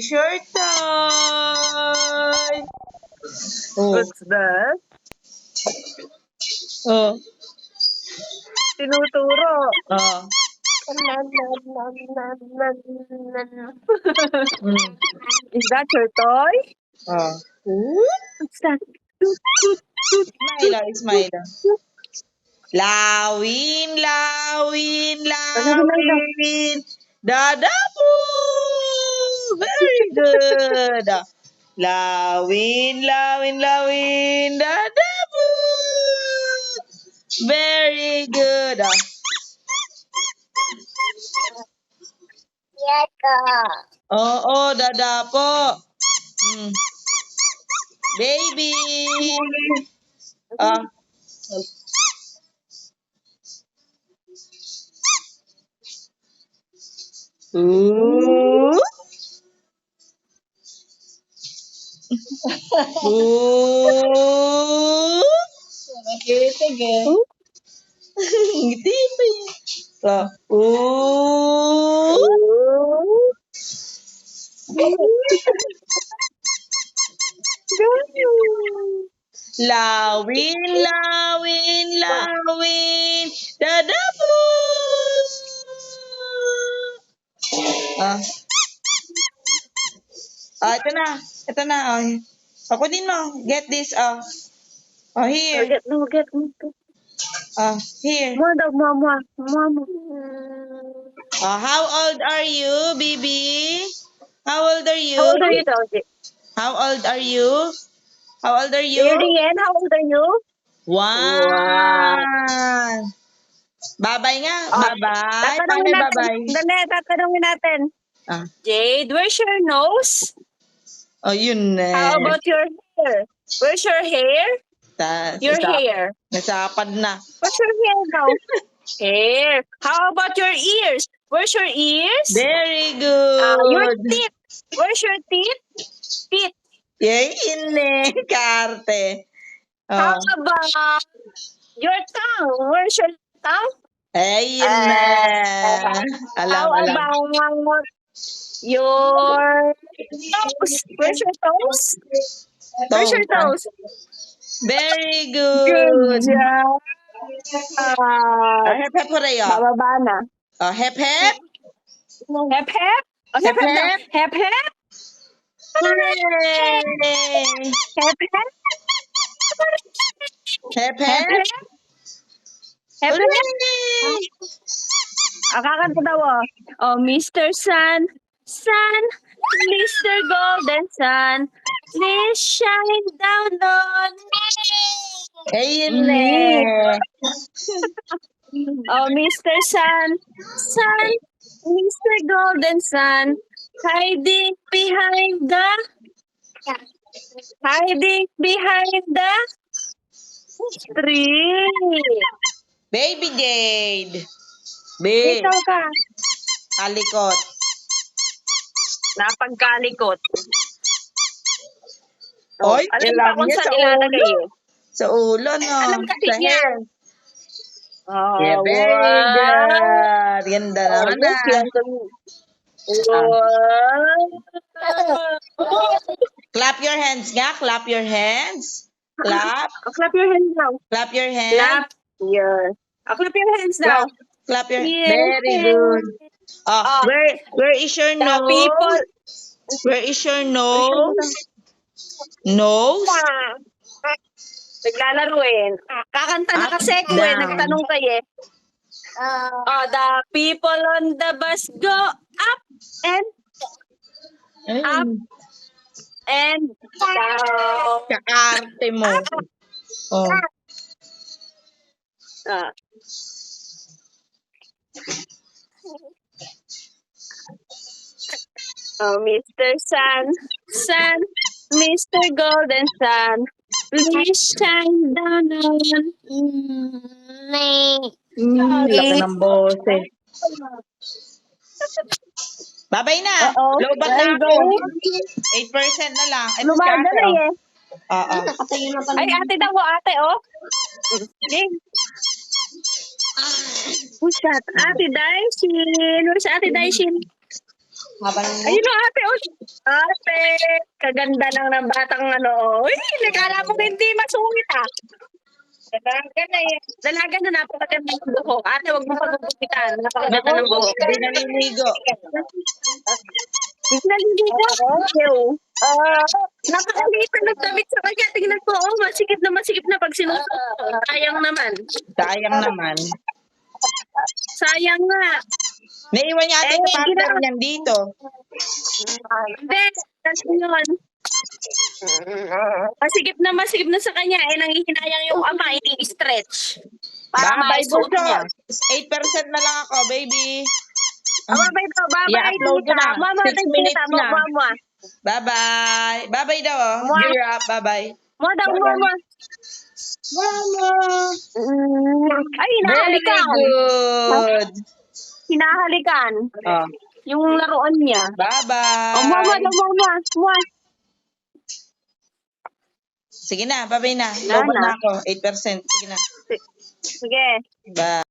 Short time! Oh. What's that? Oh. Tinuturo. Oh. Mm. Is that your toy? Oh. What's that? Toot, toot, toot, Smile, smile. toot. Lawin, lawin, Ano daw? lawin. Dadapu! Very good. Lawin, lawin, lawin. Dadapu! Very good. Oo, dadapo. Mm. Baby. Ah. Ooh. Ooh. Sige. Ngiti pa yun. So, ooh. Lawin, lawin, lawin. Dadapo. Ah. Ah, ito na. Ito na. Oh. Pakunin mo. Get this. Oh. Oh, here. Get mo. Oh, here. More daw, more. Oh, how old are you, baby? How old are you? How old are you, Doggy? How old are you? How old are you? Arian, how old are you? One. Babay nga. Babay. Paano babay? Tatanungin natin. Ah. Jade, where's your nose? Oh, yun eh. How about your hair? Where's your hair? Your hair. Nasapad na. Where's your hair now? Hair. How about your ears? Where's your ears? Very Your good. teeth. Where's your teeth? Teeth. Yay, yun eh. Karte. How Oh. about your tongue? Where's your tongue? Eh, yun eh. Alam. How about your toes? Where's your toes? Where's your toes? Very Good good. job. Hep hep hooray. Bababa na. Hep hep. Hep hep. Oh, hep hep daw. Hep hep. Hooray. Hep hep. Hep Hep hep. hep. Hep hep. Hooray. Kakanta daw oh. Mr. Sun, Mr. Golden Sun, please shine down on me. Ayun eh. Oh, Mr. Sun, Mr. Golden Sun, hiding behind the tree. Baby Jade. Babe. Ikaw ka. Alikot. Napagkalikot. Oy, alam alam ba kung niya saan sa ilalagay ulo. Sa ulo, no? Alam kasi Sa niya. hair. Oh, Yeah, very good. Ganda naman yes, yan. Clap your hands nga. Clap your hands. Clap. Clap your hands now. Clap your hands. Clap your hands now. Clap your Yes. Very good. Where is your The nose? people. Where is your nose? Nose? Naglalaruin. Kakanta na kasi ko eh. Down. Nagtanong kayo eh. The people on the bus go up and up and down. Kakarte mo. Oh. Mr. Sun, Mr. Golden Sun, please shine down on me. Laki ng boses. Babay na. Lobat na ako. 8% na lang. Ay, Lumaga ate, na eh. Oo. Ay, ate daw, ate, oh. Who's that? Ate Daishin. Where's Ate Daishin? Ayun o, ate, oh. Ate, kaganda lang ng batang ano. Uy, nakala mo hindi masungit ah. Dalaga na eh. Dalaga na napakaganda ng buhok. Ate, huwag mo pagbubukitan. Napakaganda Naku, ng buhok. hindi naliligo. Hindi naliligo. Ew. Napakaliit na nagdamit sa kanya. Tingnan ko, oh, masikip na pag sinusuot. Sayang naman. Sayang naman. Sayang nga. Naiwan niya ate Eh, yung partner ginawa- niyan dito. Hindi, kasi yun. Masikip na sa kanya. Eh, nanghihinayang yung ama, ini-stretch. Para Bye-bye, maisuot Bunso. niya. 8% na lang ako, baby. Babay daw, babay, I-upload ko tita. na. Mama, 6 tita, minutes na. mama. Bye-bye. Bye-bye daw, oh. Mwah. Gear up. Bye-bye. Mama daw, Bye-bye. mama. Mama. Ay, Very hinahalikan. good. Hinahalikan. Oh. Yung laruan niya. Bye-bye. Oh, mama daw, mama. Mwah. Sige na, bye-bye na. Wala Lobat na. na ako. 8%. Sige na. Sige. Bye.